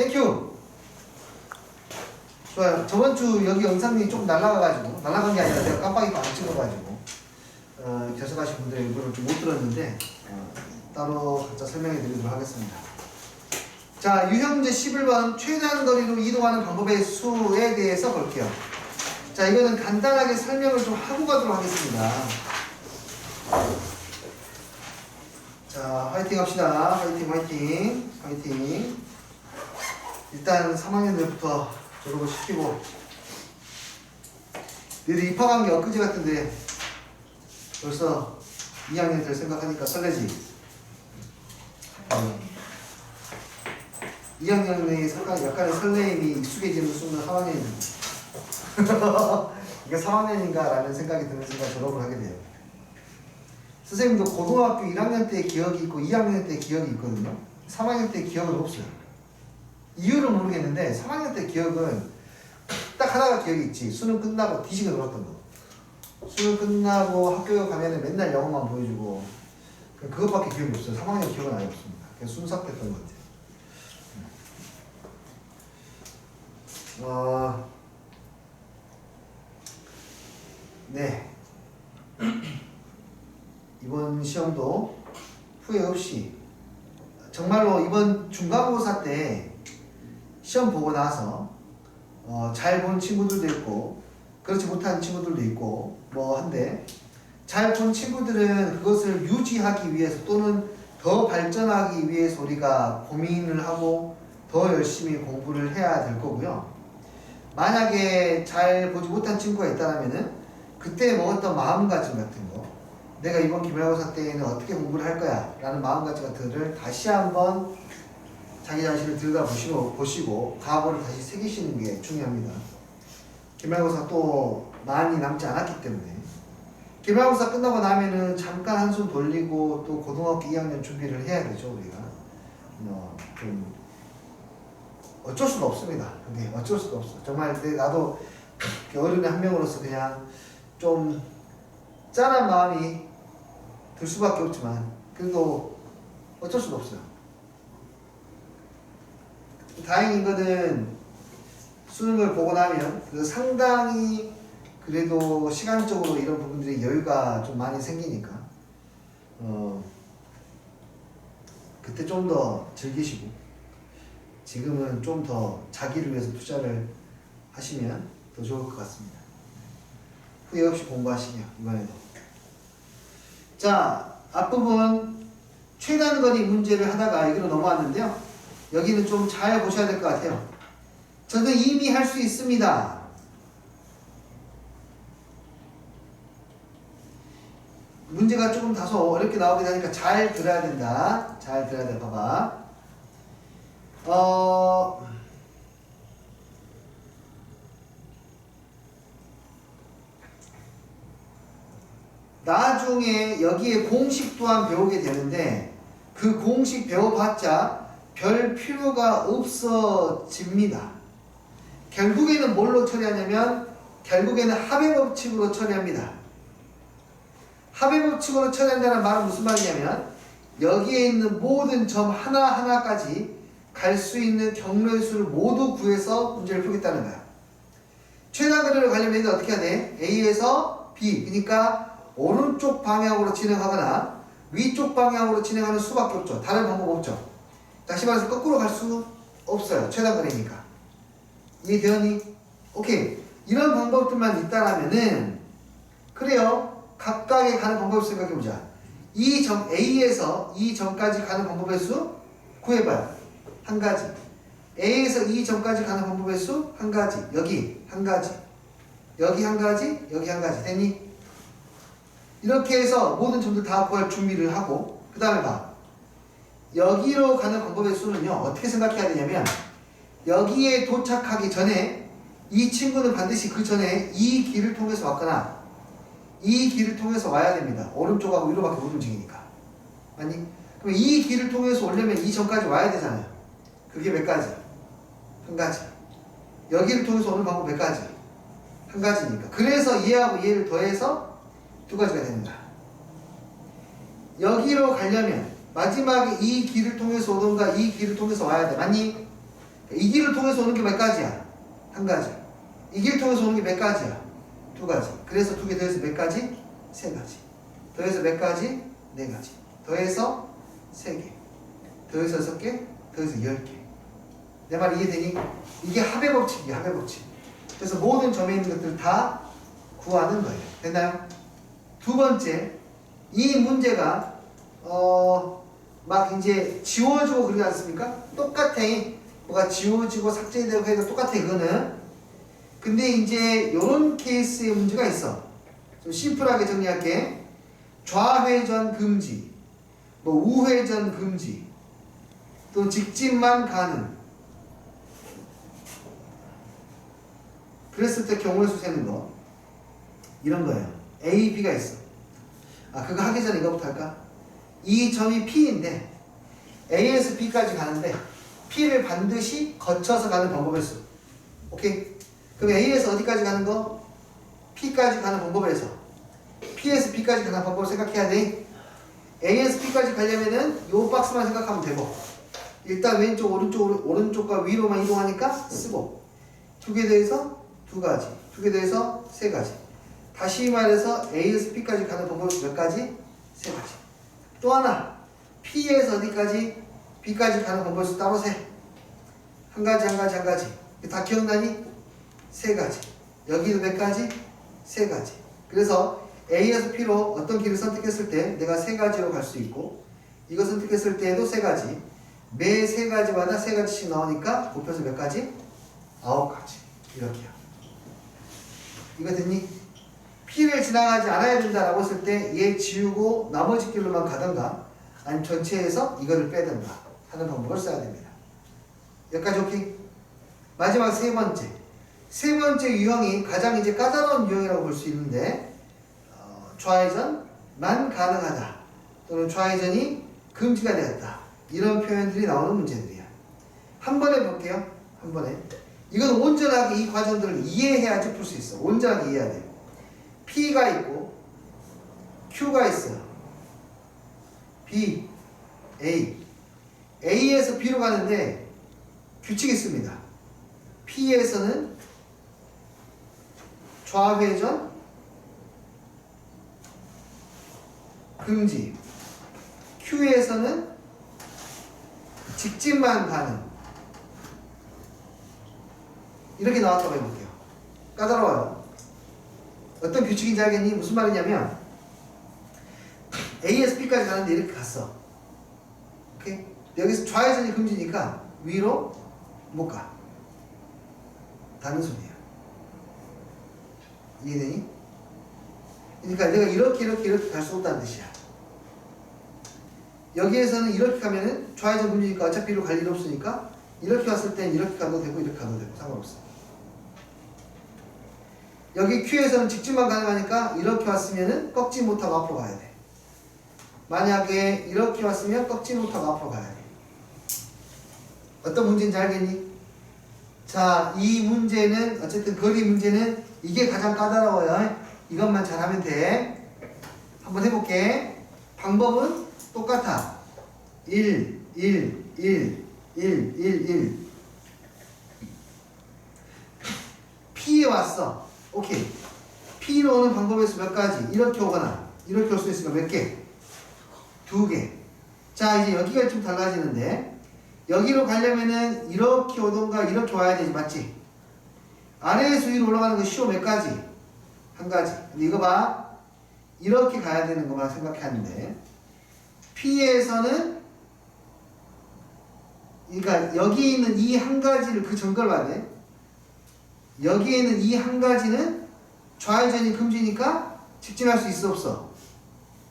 땡큐. 좋아요. 저번주 여기 영상이 조금 날라가가지고, 날라간 게 아니라 내가 깜빡이 안 찍어가지고, 계속하신 분들 일부러 좀 못 들었는데, 따로 각자 설명해 드리도록 하겠습니다. 자, 유형문제 11번 최단 거리로 이동하는 방법의 수에 대해서 볼게요. 자, 이거는 간단하게 설명을 좀 하고 가도록 하겠습니다. 자, 화이팅 합시다. 화이팅, 화이팅, 화이팅. 일단 3학년들부터 졸업을 시키고, 너희들 입학한 게 엊그제 같은데 벌써 2학년 될 생각하니까 설레지? 2학년의 약간의 설레임이 익숙해지는 순간 3학년입니다. 이게 3학년인가 라는 생각이 드는 순간 졸업을 하게 돼요. 선생님도 고등학교 1학년 때 기억이 있고 2학년 때 기억이 있거든요. 3학년 때 기억은 없어요. 이유를 모르겠는데 3학년 때 기억은 딱 하나가 기억이 있지. 수능 끝나고 뒤지게 놀았던 거. 수능 끝나고 학교 가면은 맨날 영어만 보여주고 그것밖에 기억이 없어요. 3학년 기억은 아예 없습니다. 그냥 순삭됐던 것 같아요. 네. 이번 시험도 후회 없이 정말로 이번 중간고사 때 시험 보고 나서 잘 본 친구들도 있고 그렇지 못한 친구들도 있고 뭐 한데 잘 본 친구들은 그것을 유지하기 위해서 또는 더 발전하기 위해서 우리가 고민을 하고 더 열심히 공부를 해야 될 거고요. 만약에 잘 보지 못한 친구가 있다면은 그때 먹었던 마음가짐 같은 거, 내가 이번 기말고사 때에는 어떻게 공부를 할 거야 라는 마음가짐 같은 거를 다시 한번 자기 자신을 들여다보시고 각오를 다시 새기시는 게 중요합니다. 기말고사 또 많이 남지 않았기 때문에 기말고사 끝나고 나면은 잠깐 한숨 돌리고 또 고등학교 2학년 준비를 해야 되죠. 우리가 좀 어쩔 수가 없습니다. 근데 어쩔 수가 없어. 정말 나도 어른의 한 명으로서 그냥 좀 짠한 마음이 들 수밖에 없지만 그래도 어쩔 수가 없어요. 다행인 거는 수능을 보고 나면 상당히 그래도 시간적으로 이런 부분들이 여유가 좀 많이 생기니까 그때 좀 더 즐기시고 지금은 좀 더 자기를 위해서 투자를 하시면 더 좋을 것 같습니다. 후회 없이 공부하시게요. 이번에도. 자, 앞부분 최단 거리 문제를 하다가 여기로 넘어왔는데요. 여기는 좀 잘 보셔야 될 것 같아요. 저는 이미 할 수 있습니다. 문제가 조금 다소 어렵게 나오게 되니까 잘 들어야 된다. 잘 들어야 돼. 봐봐. 나중에 여기에 공식 또한 배우게 되는데 그 공식 배워봤자 별 필요가 없어집니다. 결국에는 뭘로 처리하냐면 결국에는 합의법칙으로 처리합니다. 합의법칙으로 처리한다는 말은 무슨 말이냐면 여기에 있는 모든 점 하나하나까지 갈 수 있는 경로의 수를 모두 구해서 문제를 풀겠다는 거야. 최단 거리를 가려면 어떻게 해야 돼? A에서 B, 그러니까 오른쪽 방향으로 진행하거나 위쪽 방향으로 진행하는 수밖에 없죠. 다른 방법 없죠. 다시 말해서 거꾸로 갈 수 없어요. 최단 거리니까. 이해되었니? 오케이. 이런 방법들만 있다라면은 그래요. 각각의 가는 방법을 생각해보자. 이 점 A에서 이 점까지 가는 방법의 수 구해봐요. 한 가지. A에서 이 점까지 가는 방법의 수 한 가지. 여기 한 가지. 여기 한 가지. 여기 한 가지. 됐니? 이렇게 해서 모든 점들 다 구할 준비를 하고 그 다음에 봐. 여기로 가는 방법의 수는요. 어떻게 생각해야 되냐면 여기에 도착하기 전에 이 친구는 반드시 그 전에 이 길을 통해서 왔거나 이 길을 통해서 와야 됩니다. 오른쪽하고 위로밖에 못 움직이니까. 아니? 그럼 이 길을 통해서 오려면 이 점까지 와야 되잖아요. 그게 몇 가지? 한 가지. 여기를 통해서 오는 방법 몇 가지? 한 가지니까. 그래서 얘하고 얘를 더해서 두 가지가 됩니다. 여기로 가려면 마지막에 이 길을 통해서 오던가 이 길을 통해서 와야 돼. 맞니? 이 길을 통해서 오는 게 몇 가지야? 한 가지. 이 길을 통해서 오는 게 몇 가지야? 두 가지. 그래서 두 개 더해서 몇 가지? 세 가지. 더해서 몇 가지? 네 가지. 더해서 세 개. 더해서 여섯 개. 더해서 10개. 내 말 이해되니? 이게 합의 법칙이야, 합의 법칙. 그래서 모든 점에 있는 것들 다 구하는 거예요. 됐나요? 두 번째, 이 문제가 막 이제 지워지고 그러지 않습니까? 똑같아. 뭐가 지워지고 삭제되고 해도 똑같아, 이거는. 근데 이제 이런 케이스의 문제가 있어. 좀 심플하게 정리할게. 좌회전 금지, 뭐 우회전 금지, 또 직진만 가능. 그랬을 때 경우의 수 세는 거 이런 거예요. A, B가 있어. 그거 하기 전에 이거부터 할까? 이 점이 P인데 A에서 B까지 가는데 P를 반드시 거쳐서 가는 방법의 수. 오케이? 그럼 A에서 어디까지 가는 거? P까지 가는 방법을 해서 P에서 B까지 가는 방법을 생각해야 돼. A에서 B까지 가려면은 요 박스만 생각하면 되고, 일단 왼쪽 오른쪽과 위로만 이동하니까 쓰고, 두 개 더해서 두 가지, 두 개 더해서 세 가지. 다시 말해서 A에서 B까지 가는 방법은 몇 가지? 세 가지. 또 하나, P에서 어디까지? B까지 가는 방법을 따로 세. 한 가지, 한 가지, 한 가지. 다 기억나니? 세 가지. 여기도 몇 가지? 세 가지. 그래서 A에서 P로 어떤 길을 선택했을 때 내가 세 가지로 갈 수 있고, 이거 선택했을 때에도 세 가지. 매 세 가지마다 세 가지씩 나오니까 곱해서 몇 가지? 9가지. 이렇게요. 이거 됐니? P를 지나가지 않아야 된다라고 했을 때 얘 지우고 나머지 길로만 가던가, 아니면 전체에서 이거를 빼던가 하는 방법을 써야 됩니다. 여기까지 오케이? 마지막 세 번째. 세 번째 유형이 가장 이제 까다로운 유형이라고 볼 수 있는데, 좌회전만 가능하다, 또는 좌회전이 금지가 되었다, 이런 표현들이 나오는 문제들이야. 한 번에 볼게요. 한 번에. 이건 온전하게 이 과정들을 이해해야지 풀 수 있어. 온전하게 이해해야 돼. P가 있고 Q가 있어요. B, A. A에서 B로 가는데 규칙이 있습니다. P에서는 좌회전 금지, Q에서는 직진만 가능. 이렇게 나왔다고 해볼게요. 까다로워요. 어떤 규칙인지 알겠니? 무슨 말이냐면 A에서 B까지 가는데 이렇게 갔어. 오케이? 여기서 좌회전이 금지니까 위로 못 가. 다른 소리야. 이해되니? 그러니까 내가 이렇게 갈 수 없다는 뜻이야. 여기에서는 이렇게 가면은 좌회전 금지니까 어차피 이리로 갈 일 없으니까 이렇게 왔을 땐 이렇게 가도 되고 이렇게 가도 되고 상관없어. 여기 Q에서는 직진만 가능하니까 이렇게 왔으면은 꺾지 못하고 앞으로 가야 돼. 만약에 이렇게 왔으면 꺾지 못하고 앞으로 가야 돼. 어떤 문제인지 알겠니? 자, 이 문제는 어쨌든 거리 문제는 이게 가장 까다로워요. 이것만 잘하면 돼. 한번 해볼게. 방법은 똑같아. 1, 1, 1, 1, 1, 1. P에 왔어. 오케이. P로 오는 방법에서 몇 가지? 이렇게 오거나 이렇게 올 수 있으니까 몇 개? 2개. 자, 이제 여기가 좀 달라지는데, 여기로 가려면은 이렇게 오던가 이렇게 와야 되지, 맞지? 아래에서 위로 올라가는 거 쉬워. 몇 가지? 한 가지. 근데 이거 봐. 이렇게 가야 되는 것만 생각하는데, P에서는 그러니까 여기 있는 이 한 가지를 그 전걸 봐야 돼. 여기에 있는 이 한 가지는 좌회전이 금지니까 직진할 수 있어, 없어?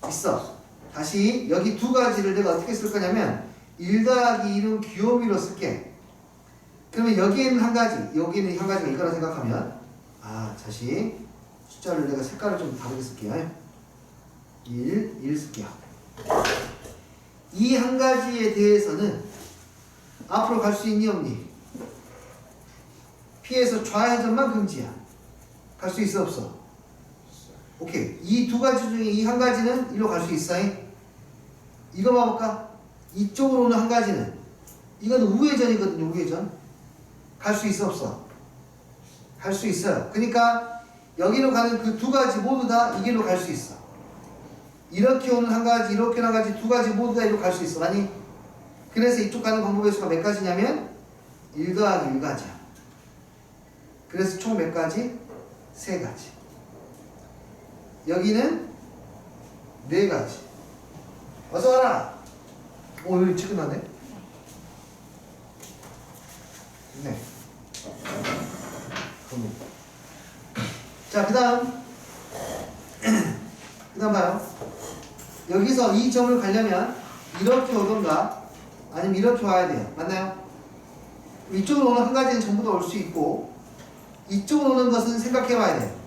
있어. 다시 여기 두 가지를 내가 어떻게 쓸 거냐면 1 더하기 1은 귀요미로 쓸게. 그러면 여기에 있는 한 가지, 여기 있는 한 가지가 이거라 생각하면, 다시 숫자를 내가 색깔을 좀 다르게 쓸게요. 1 쓸게요. 이 한 가지에 대해서는 앞으로 갈 수 있니 없니? P에서 좌회전만 금지야. 갈 수 있어 없어? 오케이. 이 두 가지 중에 이 한 가지는 이리로 갈 수 있어. 이거 봐볼까? 이쪽으로 오는 한 가지는, 이건 우회전이거든요. 우회전. 갈 수 있어 없어? 갈 수 있어요. 그러니까 여기로 가는 그 두 가지 모두 다 이 길로 갈 수 있어. 이렇게 오는 한 가지, 이렇게 오는 한 가지, 두 가지 모두 다 이리로 갈 수 있어. 아니? 그래서 이쪽 가는 방법의 수가 몇 가지냐면 1 더하기 1가지야. 그래서 총 몇 가지? 3가지. 여기는 4가지. 어서 와라. 오, 여기 치근하네. 네. 자, 그 다음 봐요. 여기서 이 점을 가려면 이렇게 오던가 아니면 이렇게 와야 돼요. 맞나요? 이쪽으로 오는 한 가지는 전부 다 올 수 있고, 이쪽으로 오는 것은 생각해 봐야 돼요.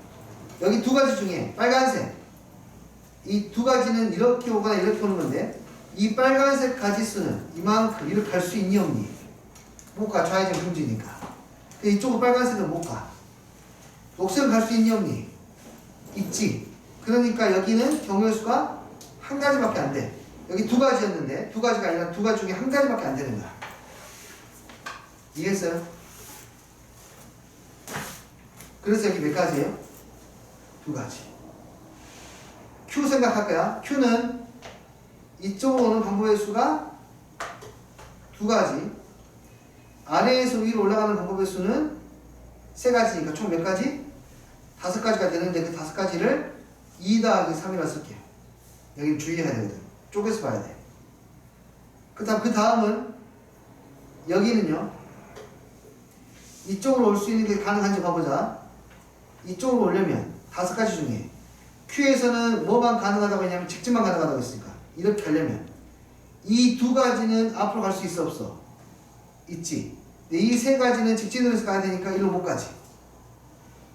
여기 두 가지 중에 빨간색, 이 두 가지는 이렇게 오거나 이렇게 오는 건데, 이 빨간색 가지수는 이만큼 이렇게 갈 수 있니 없니? 못 가. 좌회전 금지니까. 이쪽은 빨간색은 못 가. 녹색은 갈 수 있니 없니? 있지. 그러니까 여기는 경우의 수가 한 가지밖에 안 돼. 여기 두 가지였는데 두 가지가 아니라 두 가지 중에 한 가지밖에 안 되는 거야. 이해했어요? 그래서 여기 몇 가지예요? 두 가지. Q 생각할 거야. Q는 이쪽으로 오는 방법의 수가 두 가지. 아래에서 위로 올라가는 방법의 수는 3가지니까 총 몇 가지? 5가지가 되는데 그 5가지를 2 더하기 3이라 쓸게요. 여기 주의해야 되거든. 쪼개서 봐야 돼. 그 다음은 여기는요. 이쪽으로 올 수 있는 게 가능한지 봐보자. 이쪽으로 오려면 5가지 중에 Q에서는 뭐만 가능하다고 했냐면 직진만 가능하다고 했으니까 이렇게 하려면 이 두 가지는 앞으로 갈 수 있어 없어? 있지. 근데 이 3가지는 직진으로 해서 가야 되니까 이리로 못 가지.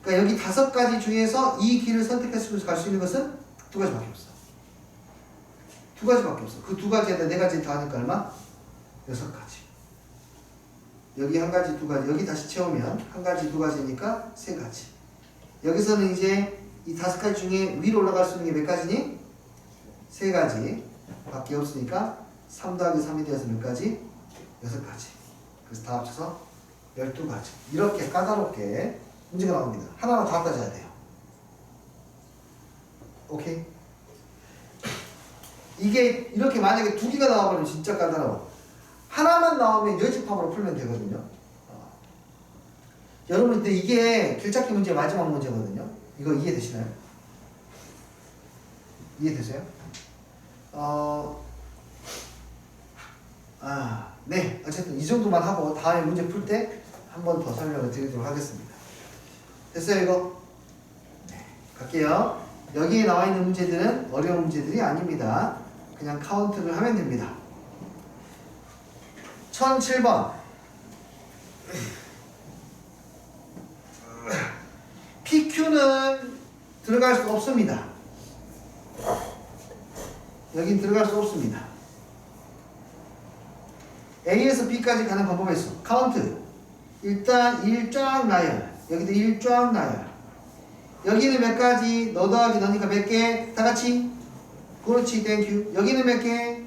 그러니까 여기 5가지 중에서 이 길을 선택해서 갈 수 있는 것은 2가지밖에 없어. 2가지밖에 없어. 그 2가지에다 4가지 다 하니까 얼마? 6가지. 여기 1가지, 2가지. 여기 다시 채우면 1가지, 2가지니까 3가지. 여기서는 이제 이 5가지 중에 위로 올라갈 수 있는 게 몇 가지니? 3가지 밖에 없으니까 3 더하기 3이 되어서 몇 가지? 6가지. 그래서 다 합쳐서 12가지. 이렇게 까다롭게 문제가 나옵니다. 하나만 다 따져야 돼요. 오케이? 이게 이렇게 만약에 2개가 나와버리면 진짜 까다로워. 하나만 나오면 여집합으로 풀면 되거든요. 여러분, 근데 이게 길찾기 문제 마지막 문제거든요. 이거 이해되시나요? 이해되세요? 네. 어쨌든 이 정도만 하고 다음에 문제 풀 때 한 번 더 설명을 드리도록 하겠습니다. 됐어요, 이거? 네. 갈게요. 여기에 나와 있는 문제들은 어려운 문제들이 아닙니다. 그냥 카운트를 하면 됩니다. 1007번. PQ는 들어갈 수 없습니다. 여긴 들어갈 수 없습니다. A에서 B까지 가는 방법의 수. 카운트. 일단 1 쫙 나열. 여기도 1 쫙 나열. 여기는 몇 가지? 너 더하기 너니까 몇 개? 다 같이? 그렇지, 땡큐. 여기는 몇 개?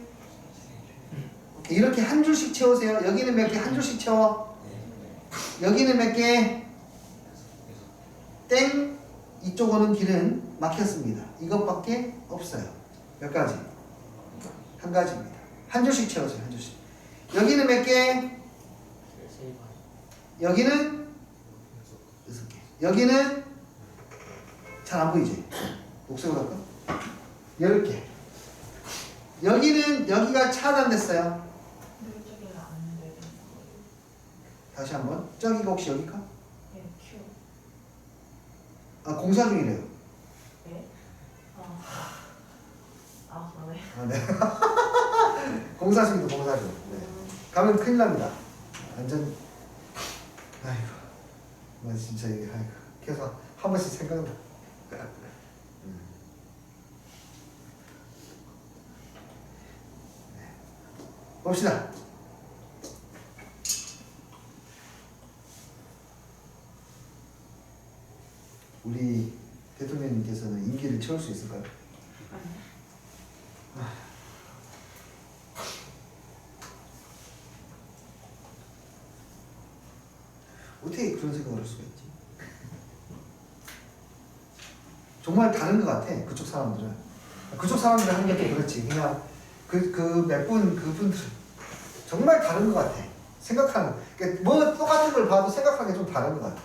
오케이, 이렇게 한 줄씩 채우세요. 여기는 몇 개? 한 줄씩 채워. 여기는 몇 개? 땡. 이쪽 오는 길은 막혔습니다. 이것밖에 없어요. 몇 가지? 한 가지입니다. 한 줄씩 채우세요. 한 줄씩. 여기는 몇 개? 여기는 6개. 여기는 잘 안 보이지? 녹색으로 할까? 10개. 여기는 여기가 차단됐어요. 다시 한번. 저기가 혹시 여기가? 네, Q. 공사 중이래요. 네? 네. 네. 공사 중이다, 공사 중. 네. 가면 큰일 납니다. 완전. 아이고. 나 진짜 이게, 아이고. 계속 한 번씩 생각나. 봅시다. 우리 대통령님께서는 임기를 채울 수 있을까요? 어떻게 그런 생각을 할 수가 있지? 정말 다른 것 같아. 그쪽 사람들은. 그쪽 사람들 하는 게 또 그렇지. 그냥 그분들은 정말 다른 것 같아. 생각하는. 그러니까 뭐 똑같은 걸 봐도 생각하는 게 좀 다른 것 같아.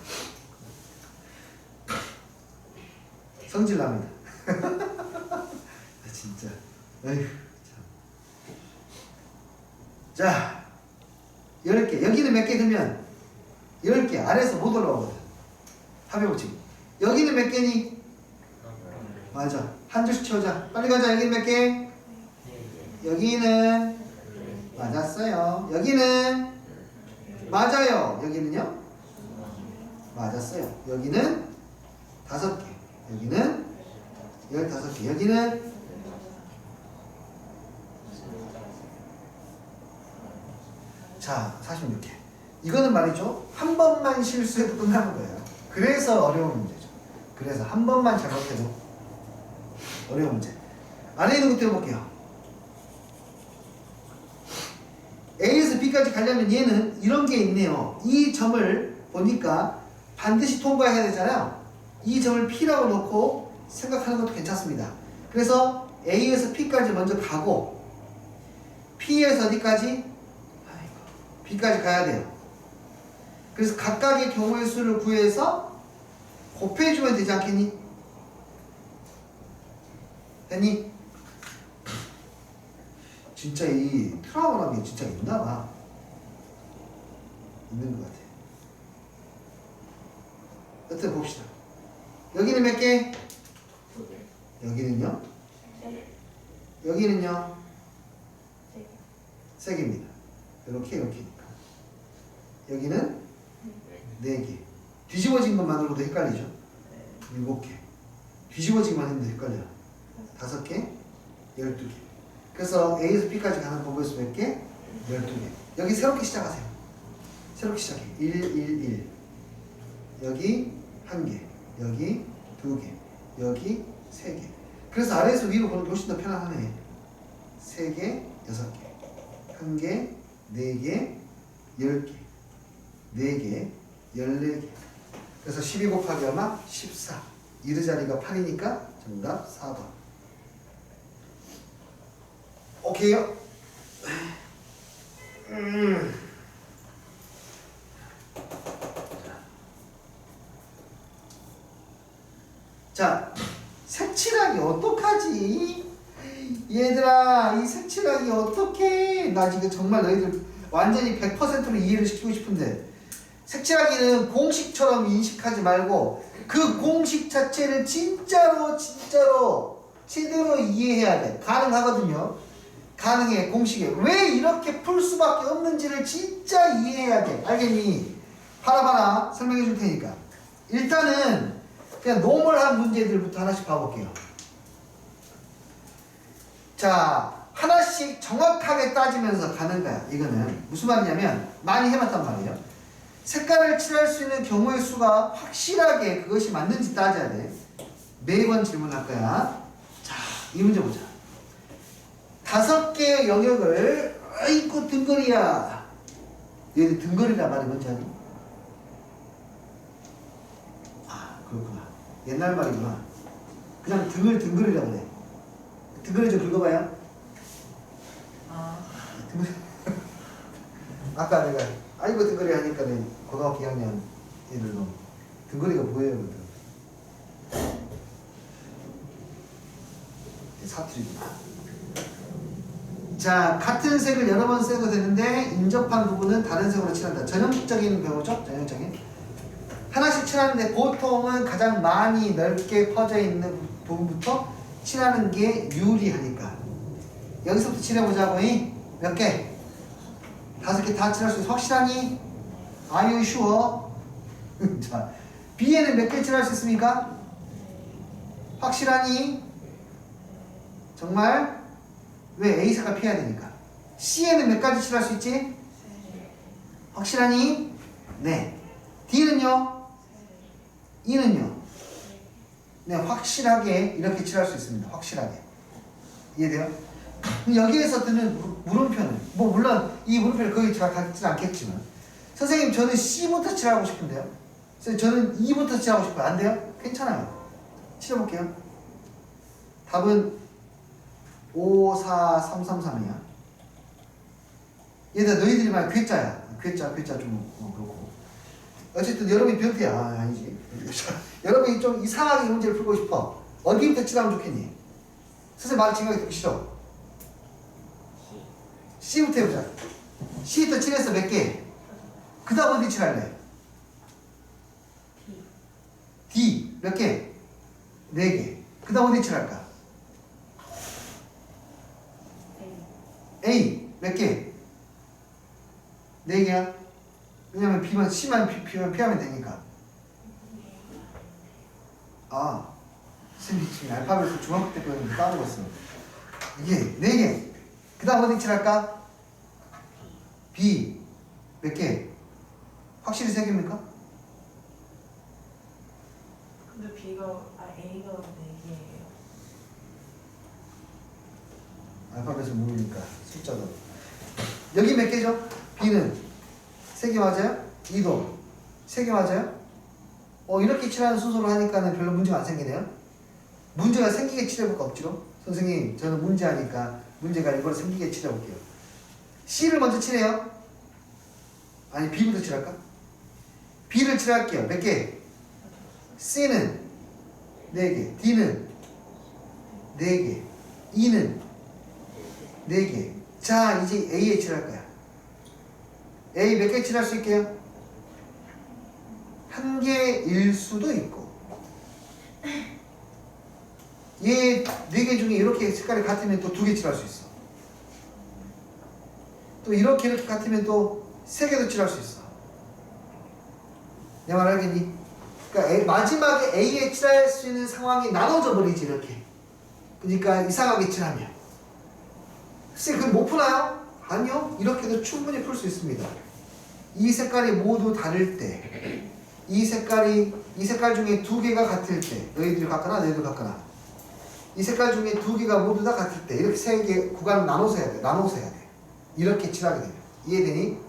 성질납니다. 진짜. 에휴, 참. 자, 10개. 여기는 몇 개 들면 10개. 아래에서 못 올라오거든. 합의 법칙. 여기는 몇 개니? 맞아. 한 줄씩 채우자. 빨리 가자. 여기는 몇 개? 여기는 맞았어요. 여기는 맞아요. 여기는요? 맞았어요. 여기는 5개. 여기는 15개. 여기는 자, 46개. 이거는 말이죠. 한 번만 실수해도 끝나는 거예요. 그래서 어려운 문제죠. 그래서 한 번만 잘못해도 어려운 문제. 안에 있는 것도 해볼게요. A에서 B까지 가려면 얘는 이런 게 있네요. 이 점을 보니까 반드시 통과해야 되잖아요. 이 점을 P라고 놓고 생각하는 것도 괜찮습니다. 그래서 A에서 P까지 먼저 가고 P에서 어디까지? B까지 가야 돼요. 그래서 각각의 경우의 수를 구해서 곱해주면 되지 않겠니? 됐니? 진짜 이 트라우마라는 게 진짜 있나 봐. 있는 것 같아. 여튼 봅시다. 여기는 몇 개? 여기는요? 여기는요? 3개입니다. 이렇게니까. 여기는 4개. 뒤집어진 것만으로도 헷갈리죠? 7개. 뒤집어지기만 해도 헷갈려요. 5개, 12개. 그래서 A에서 B까지 가는 번호수 몇 개? 12개. 여기 새롭게 시작하세요. 새롭게 시작해. 1, 1, 1. 여기 1개. 여기 2개. 여기 3개. 그래서 아래에서 위로 보는 게 훨씬 더 편안하네. 3개, 6개. 1개, 4개, 10개. 4개, 14개. 그래서 12 곱하기 얼마? 14. 이르 자리가 8이니까 정답 4번. 오케이요? 자, 색칠하기 어떡하지? 얘들아, 이 색칠하기 어떡해? 나 지금 정말 너희들 완전히 100%로 이해를 시키고 싶은데, 색칠하기는 공식처럼 인식하지 말고 그 공식 자체를 진짜로 제대로 이해해야 돼. 가능하거든요. 가능해. 공식에 왜 이렇게 풀 수밖에 없는지를 진짜 이해해야 돼. 알겠니? 봐라 설명해 줄 테니까. 일단은 그냥 노멀한 문제들부터 하나씩 봐볼게요. 자, 하나씩 정확하게 따지면서 가는 거야. 이거는 무슨 말이냐면 많이 해봤단 말이에요. 색깔을 칠할 수 있는 경우의 수가 확실하게 그것이 맞는지 따져야 돼. 매번 질문할 거야. 자, 이 문제 보자. 5개의 영역을 아이고 등거리야. 얘들 등거리란 말이 뭔지 아니? 아, 그렇구나. 옛날 말이구나. 그냥 등을 등거리라고 그래. 등거리 좀 긁어봐요. 등거리. 아까 내가 아이고 등거리 하니까 고등학교 2학년 애들도 등거리가 뭐예요? 사투리구나. 자, 같은 색을 여러 번 써도 되는데 인접한 부분은 다른 색으로 칠한다. 전형적인 경우죠. 전형적인. 하나씩 칠하는데 보통은 가장 많이 넓게 퍼져 있는 부분부터 칠하는 게 유리하니까. 여기서부터 칠해보자고. 몇 개? 5개 다 칠할 수 있어. 확실하니? Are you sure? 자, B에는 몇 개 칠할 수 있습니까? 확실하니? 정말? 왜? A 색깔 피해야 되니까. C에는 몇 가지 칠할 수 있지? 확실하니? 네. D는요? E는요? 네, 확실하게 이렇게 칠할 수 있습니다. 확실하게. 이해돼요? 여기에서 드는 물음표는 뭐 물론 이 물음표를 거의 잘 갖지는 않겠지만 선생님 저는 C부터 칠하고 싶은데요. 선생님 저는 E부터 칠하고 싶어요. 안 돼요? 괜찮아요. 칠해볼게요. 답은 54333이야. 얘들아 너희들이 말 괴짜야. 괴짜 좀 그렇고. 어쨌든 여러분이 변태야. 아니지. 여러분이 좀 이상하게 문제를 풀고 싶어. 어디부터 칠하면 좋겠니? 선생님 말 생각이 듣기 싫어. C부터 해보자. C부터 칠해서 몇 개? 그 다음 어디 칠할래? D 몇 개? 4개. 그 다음 어디 칠할까? A 몇 개? 4개야. 왜냐면 B만 C만 피하면 되니까. 아, 선생님 지금 알파벳을 중학교 때 배웠는데 까먹었어. 이게 4개. 그 다음 어디 칠할까? B 몇 개? 확실히 3개입니까? 근데 A가 4개예요. 알파벳을 모르니까 숫자도. 여기 몇 개죠? B는 3개 맞아요? E도 3개 맞아요? 이렇게 칠하는 순서로 하니까는 별로 문제가 안 생기네요. 문제가 생기게 칠해볼까 억지로? 선생님 저는 문제하니까 문제가 일부러 생기게 칠해볼게요. C를 먼저 칠해요. 아니 B부터 칠할까? B를 칠할게요. 몇 개? C는 4개, D는 4개, E는 4개. 자 이제 A에 칠할 거야. A 몇 개 칠할 수 있게요? 1개일 수도 있고, 얘 4개 중에 이렇게 색깔이 같으면 또 2개 칠할 수 있어. 또 이렇게 같으면 또 3개도 칠할 수 있어. 내 말 알겠니? 그러니까 마지막에 A에 칠할 수 있는 상황이 나눠져 버리지 이렇게. 그러니까 이상하게 칠하면. 쌤 그럼 못 푸나요? 아니요. 이렇게도 충분히 풀 수 있습니다. 이 색깔이 모두 다를 때, 이 색깔 중에 2개가 같을 때, 너희들이 같거나 너희들 같거나, 이 색깔 중에 2개가 모두 다 같을 때 이렇게 3개 구간을 나눠서 해야 돼. 나눠서 해야 돼. 이렇게 칠하게 되면. 이해되니?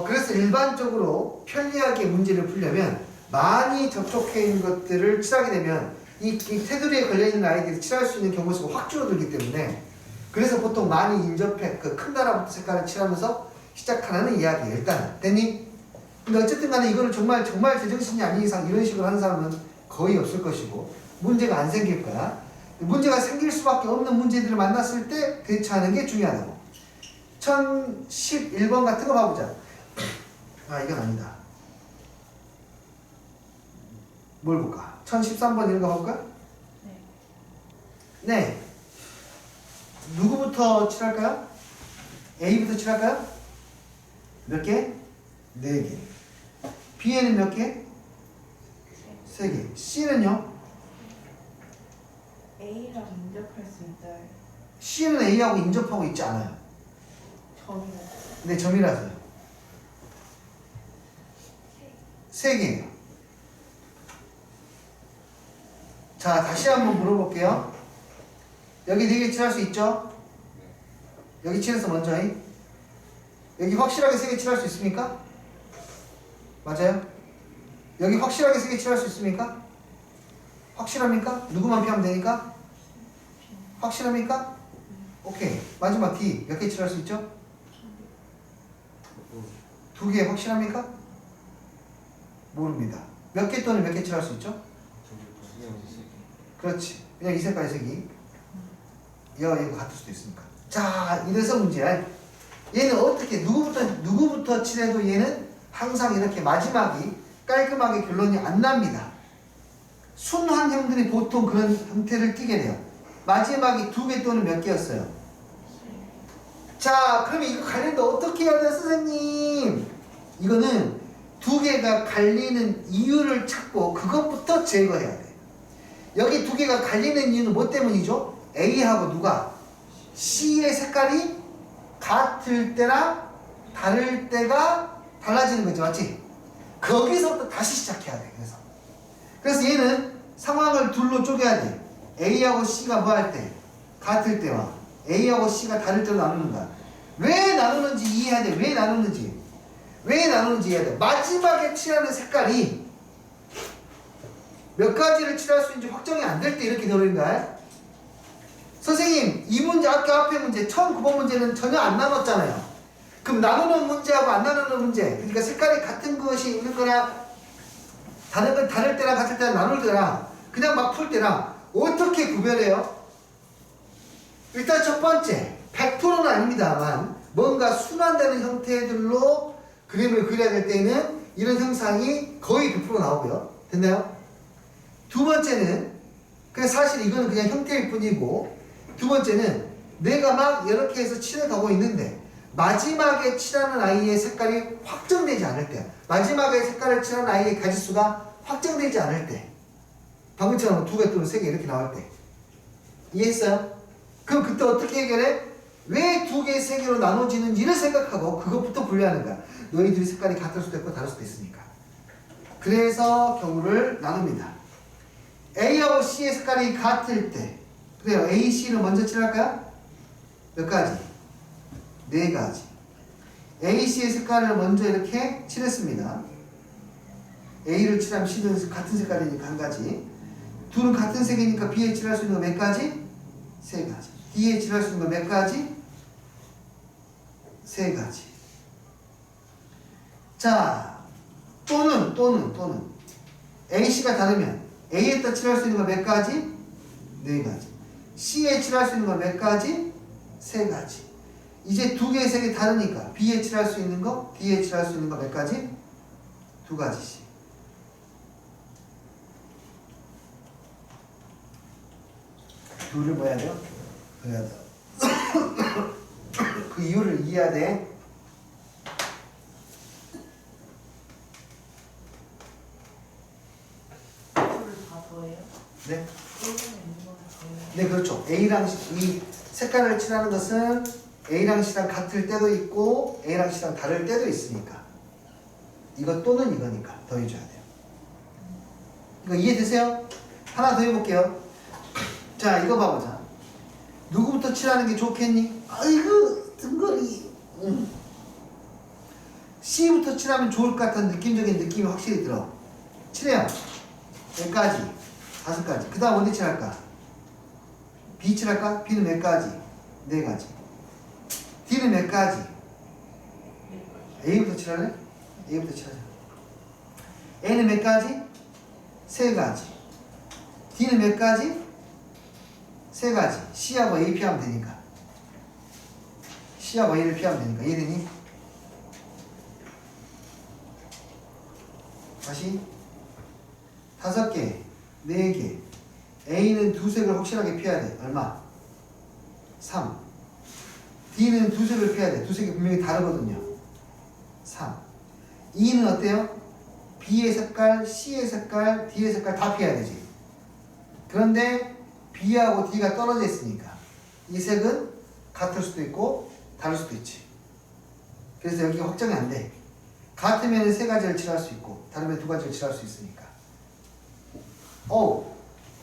그래서 일반적으로 편리하게 문제를 풀려면 많이 접촉해 있는 것들을 칠하게 되면 이 테두리에 걸려있는 아이들이 칠할 수 있는 경우 수가 확 줄어들기 때문에, 그래서 보통 많이 인접해 그 큰 나라부터 색깔을 칠하면서 시작하는 이야기예요. 일단 됐니? 근데 어쨌든 간에 이거를 정말 제정신이 아닌 이상 이런 식으로 하는 사람은 거의 없을 것이고 문제가 안 생길 거야. 문제가 생길 수밖에 없는 문제들을 만났을 때 대처하는 게 중요하다고. 1011번 같은 거 봐보자. 아 이건 아니다. 뭘 볼까? 1013번 이런 거 볼까? 네. 누구부터 칠할까요? A부터 칠할까요? 몇 개? 4개. B에는 몇 개? 3개. C는요? A랑 인접할 수 있다. C는 A하고 인접하고 있지 않아요. 점이요. 근데 점이라서요. 3개예요. 자, 다시 한번 물어볼게요. 여기 4개 칠할 수 있죠? 여기 칠해서 먼저 여기 확실하게 3개 칠할 수 있습니까? 맞아요? 여기 확실하게 3개 칠할 수 있습니까? 확실합니까? 누구만 피하면 되니까? 확실합니까? 오케이. 마지막 D 몇 개 칠할 수 있죠? 2개 확실합니까? 모릅니다. 몇 개 또는 몇 개 칠할 수 있죠? 그렇지. 그냥 이 색깔의 색이 얘와 얘가 같을 수도 있으니까. 자, 이래서 문제야. 얘는 어떻게 누구부터 칠해도 얘는 항상 이렇게 마지막이 깔끔하게 결론이 안 납니다. 순환형들이 보통 그런 형태를 띠게 돼요. 마지막이 2개 또는 몇 개였어요? 자, 그러면 이거 갈리는데 어떻게 해야 돼요, 선생님? 이거는 2개가 갈리는 이유를 찾고 그것부터 제거해야 돼. 여기 2개가 갈리는 이유는 뭐 때문이죠? A하고 누가? C의 색깔이 같을 때랑 다를 때가 달라지는 거죠, 맞지? 거기서부터 다시 시작해야 돼. 그래서 얘는 상황을 둘로 쪼개야 돼. A하고 C가 뭐 할 때? 같을 때와 A하고 C가 다를 때로 나누는 거야. 왜 나누는지 이해해야 돼. 왜 나누는지. 왜 나누는지 이해해야 돼. 마지막에 칠하는 색깔이 몇 가지를 칠할 수 있는지 확정이 안 될 때 이렇게 되는 거야. 선생님, 이 문제, 아까 앞에 문제, 처음 9번 문제는 전혀 안 나눴잖아요. 그럼 나누는 문제하고 안 나누는 문제, 그러니까 색깔이 같은 것이 있는 거나 다를 때랑 같을 때랑 나눌 때랑 그냥 막 풀 때랑 어떻게 구별해요? 일단 첫 번째, 100%는 아닙니다만 뭔가 순환되는 형태들로 그림을 그려야 될 때는 이런 형상이 거의 100% 나오고요. 됐나요? 두 번째는 그냥 사실 이거는 그냥 형태일 뿐이고, 두 번째는 내가 막 이렇게 해서 칠해 가고 있는데 마지막에 칠하는 아이의 색깔이 확정되지 않을 때, 마지막에 색깔을 칠하는 아이의 가지수가 확정되지 않을 때, 방금처럼 2개 또는 3개 이렇게 나올 때, 이해했어요? 그럼 그때 어떻게 해결해? 왜 2개, 3개로 나눠지는지를 생각하고 그것부터 분류하는 거야. 너희들이 색깔이 같을 수도 있고 다를 수도 있으니까. 그래서 경우를 나눕니다. A하고 C의 색깔이 같을 때, 그래요. A, C를 먼저 칠할까요? 몇 가지? 4가지. A, C의 색깔을 먼저 이렇게 칠했습니다. A를 칠하면 C는 같은 색깔이니까 1가지. 둘은 같은 색이니까 B에 칠할 수 있는 거 몇 가지? 3가지. D에 칠할 수 있는 거 몇 가지? 3가지. 자, 또는 AC가 다르면 A에다 칠할 수 있는 거 몇 가지? 4가지. C에 칠할 수 있는 거 몇 가지? 3가지. 이제 2개의 색이 다르니까 B에 칠할 수 있는 거, D에 칠할 수 있는 거 몇 가지? 2가지씩. 둘을 뭐 해야 돼요? 그래야 돼. 그 이유를 이해해야 돼. 다 더해요? 네. A는 있는 거는 더해요? 네, 그렇죠. A랑 이 색깔을 칠하는 것은 A랑 C랑 같을 때도 있고 A랑 C랑 다를 때도 있으니까. 이거 또는 이거니까 더해줘야 돼요. 이거 이해되세요? 하나 더 해볼게요. 자, 이거 봐보자. 누구부터 칠하는 게 좋겠니? 아이고, 등거리. C부터 칠하면 좋을 것 같은 느낌적인 느낌이 확실히 들어. 칠해요. 몇 가지? 5가지. 그 다음 어디 칠할까? B 칠할까? B는 몇 가지? 4가지. D는 몇 가지? A부터 칠할래? A부터 칠하자. A는 몇 가지? 3가지. D는 몇 가지? 3가지. C하고 A 피하면 되니까. C하고 A를 피하면 되니까. 이해되니? 다시 5개, 4개. A는 2색을 확실하게 피해야 돼. 얼마? 3. D는 2색을 피해야 돼. 2색이 분명히 다르거든요. 3. E는 어때요? B의 색깔, C의 색깔, D의 색깔 다 피해야 되지. 그런데 B하고 D가 떨어져 있으니까 이 색은 같을 수도 있고 다를 수도 있지. 그래서 여기가 확정이 안 돼. 같으면 3가지를 칠할 수 있고 다르면 2가지를 칠할 수 있으니까.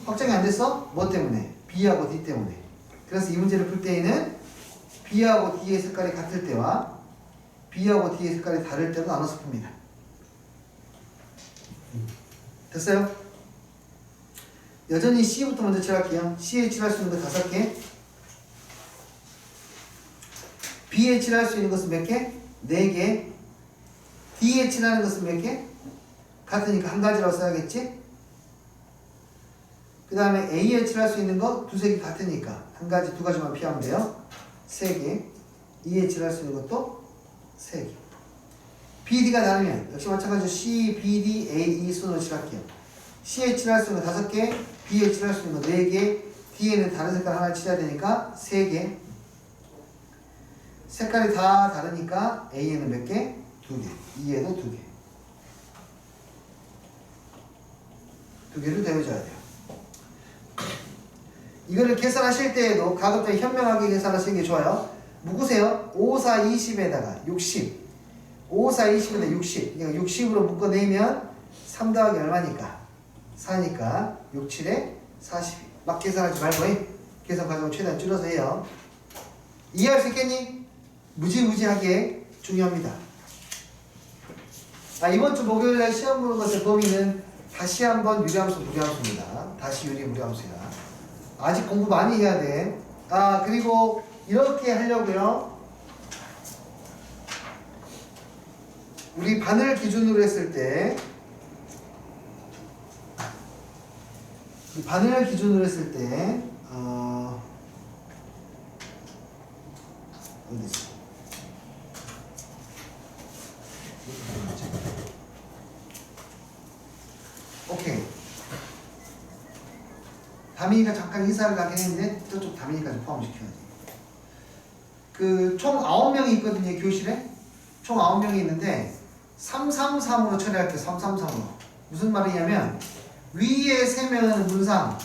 확정이 안 됐어? 뭐 때문에? B하고 D 때문에. 그래서 이 문제를 풀 때에는 B하고 D의 색깔이 같을 때와 B하고 D의 색깔이 다를 때로 나눠서 풉니다. 됐어요? 여전히 C부터 먼저 칠할게요. C에 칠할 수 있는 거 5개. B에 칠할 수 있는 것은 몇 개? 4개. D에 칠하는 것은 몇 개? 같으니까 1가지라고 써야겠지? 그 다음에 A에 칠할 수 있는 거 2색이 같으니까 1가지, 2가지만 피하면 돼요. 3개. E에 칠할 수 있는 것도 3개. BD가 다르면 역시 마찬가지로 C, BD, A, E 순으로 칠할게요. C에 칠할 수 있는 거 5개, B에 칠할 수 있는 거 4개, D에는 다른 색깔 하나 칠해야 되니까 3개. 색깔이 다 다르니까 A에는 몇 개? 2개. E에도 2개. 2개를 더해줘야 돼요. 이거를 계산하실 때에도 가급적 현명하게 계산하시는 게 좋아요. 묶으세요. 5, 4, 20에다가 60. 5, 4, 20에다가 60. 그러니까 60으로 묶어내면 3 더하기 얼마니까? 4니까 6, 7에 42. 막 계산하지 말고 계산 과정을 최대한 줄여서 해요. 이해할 수 있겠니? 무지무지하게 중요합니다. 이번 주 목요일날 시험 보는 것의 범위는 다시 한번 유리함수 무리함수입니다. 다시 유리 무리함수야. 아직 공부 많이 해야 돼. 그리고 이렇게 하려고요. 우리 반을 기준으로 했을 때 반을 기준으로 했을 때 어디 있어? 오케이. 다민이가 잠깐 이사를 가긴 했는데 저쪽 다민이까지 포함시켜야지. 그 총 9명이 있거든요, 교실에. 총 9명이 있는데 333으로 처리할게요. 333으로. 무슨 말이냐면 위에 3명은 문상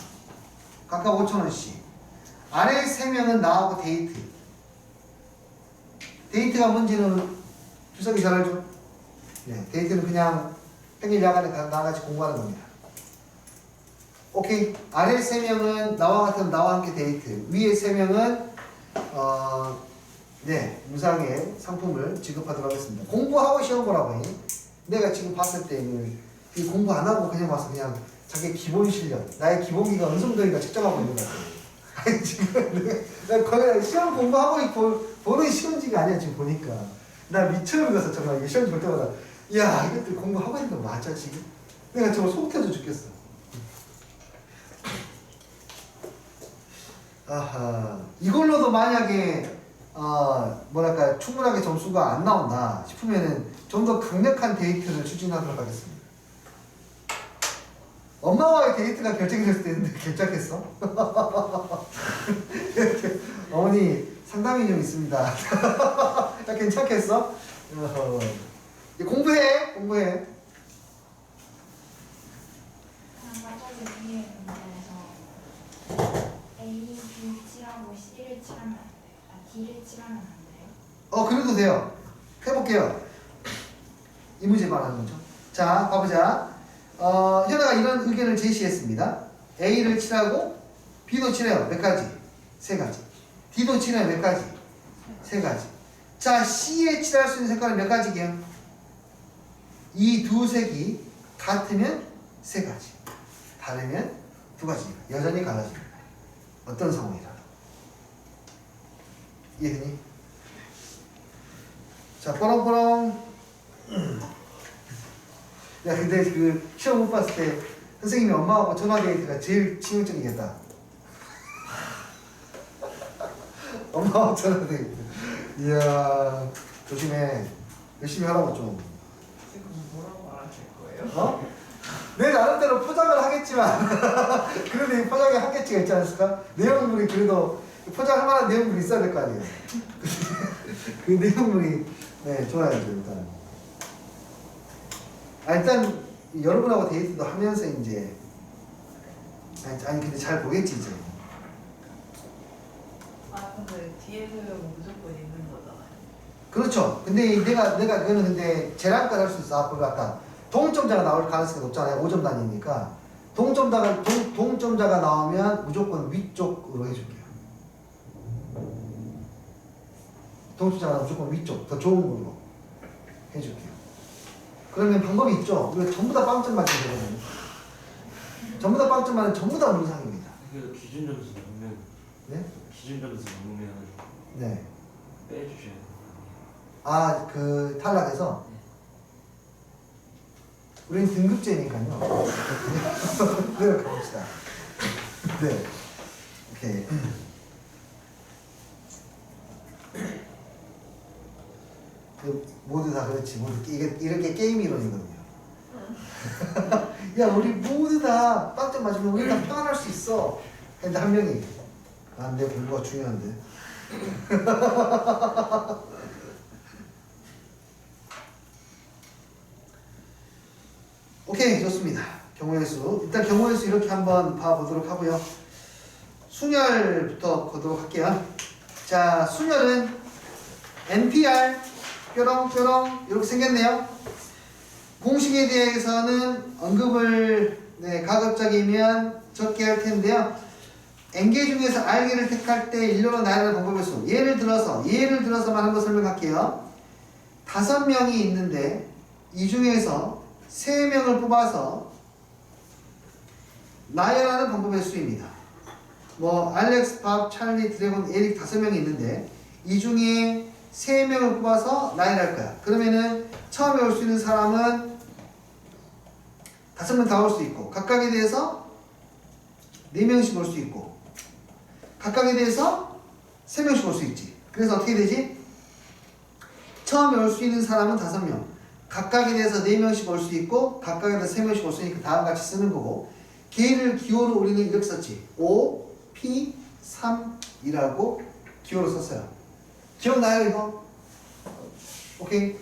각각 5,000원씩, 아래 3명은 나하고 데이트. 데이트가 뭔지는 주석이 잘 알죠? 네, 데이트는 그냥 평일 야간에 나같이 공부하는 겁니다. 오케이. 아래 3명은 나와 함께 데이트. 위에 3명은 네, 무상의 상품을 지급하도록 하겠습니다. 공부하고 시험 보라고 해. 내가 지금 봤을 때는 이 공부 안 하고 그냥 와서 그냥 자기 기본 실력, 나의 기본기가 어느 정도인가 측정하고 있는 것 같아. 아니 지금 내가 거의 시험 공부하고 보는 시험지가 아니야 지금 보니까. 나 미쳐버려서 정말 이게 시험 볼 때마다 야 이것들 공부하고 있는 거 맞아 지금? 내가 정말 속 터져 죽겠어. 아하, 이걸로도 만약에 뭐랄까 충분하게 점수가 안 나온다 싶으면은 좀 더 강력한 데이트를 추진하도록 하겠습니다. 엄마와의 데이트가 결정됐을 때인데 괜찮겠어? 어머니 상담이 좀 있습니다. 야, 괜찮겠어? 공부해. 맞아서 위에 문제에서 A, B 칠하고 C를 칠하면 안 돼요. D를 칠하면 안 돼요. 그래도 돼요. 해볼게요. 이 문제 말하는 거죠. 자, 봐보자. 현아가 이런 의견을 제시했습니다. A를 칠하고 B도 칠해요. 몇 가지? 3가지. D도 칠해요. 몇 가지? 3가지. 자, C에 칠할 수 있는 색깔은 몇 가지게요? 이 두 색이 같으면 3가지. 다르면 2가지. 여전히 갈라집니다. 어떤 상황이라도. 이해되니? 자, 뽀롱뽀롱. 야, 근데 그 시험 못 봤을 때 선생님이 엄마하고 전화 데이트가 제일 치명적이겠다. 엄마하고 전화 데이트. 이야, 조심해. 열심히 하라고 좀. 지금 뭐라고 말하실 거예요? 내 나름대로 포장을 하겠지만 그래도 이 포장에 한계치가 있지 않습니까? 내용물이 그래도 포장할 만한 내용물이 있어야 될 거 아니에요. 그 내용물이 좋아야죠 일단. 일단 여러분하고 데이트도 하면서 이제 아니 근데 잘 보겠지 이제. 근데 뒤에 서면 무조건 있는 거잖아요. 그렇죠. 근데 내가 그거는 근데 재량까지 할 수 있어. 앞으로 아까 동점자가 나올 가능성이 높잖아요. 5점 단위니까 동점자가 나오면 무조건 위쪽으로 해줄게요. 동점자가 나오면 무조건 위쪽 더 좋은 걸로 해줄게요. 그러면 방법이 있죠. 우리가 전부 다 빵점 맞으면 되거든요. 전부 다 빵점 맞으면 전부 다 문상입니다. 그 기준 점수 넘으면 네? 기준 점수 넘으면 네. 빼주셔야 돼요. 그 탈락해서 우리는 등급제니까요. 노력해봅시다. 네. 오케이. 모두 다 그렇지. 모두 이렇게 게임 이론이거든요. 야, 우리 모두 다 빵점 맞으면 우리 다 평안할 수 있어. 근데 한 명이 내 공부가 중요한데. 오케이, 좋습니다. 경우의 수. 일단 경우의 수 이렇게 한번 봐보도록 하고요. 순열부터 보도록 할게요. 자, 순열은 NPR 뾰롱뾰롱 이렇게 생겼네요. 공식에 대해서는 언급을 가급적이면 적게 할 텐데요. N개 중에서 R개를 택할 때 일렬로 나열하는 방법의 수. 예를 들어서만 한번 설명할게요. 5명이 있는데 이 중에서 3명을 뽑아서 나열하는 방법의 수입니다. 뭐 알렉스, 밥, 찰리, 드래곤, 에릭 5명이 있는데 이 중에 3명을 뽑아서 나열할 거야. 그러면은 처음에 올 수 있는 사람은 5명 다 올 수 있고 각각에 대해서 4명씩 올 수 있고 각각에 대해서 3명씩 올 수 있지. 그래서 어떻게 되지? 처음에 올 수 있는 사람은 5명, 각각에 대해서 4명씩 올 수 있고 각각에 대해서 3명씩 올 수 있으니까 다음같이 쓰는 거고, 걔를 기호로 우리는 이렇게 썼지. O, P, 3이라고 기호로 썼어요. 기억나요 이거? 오케이.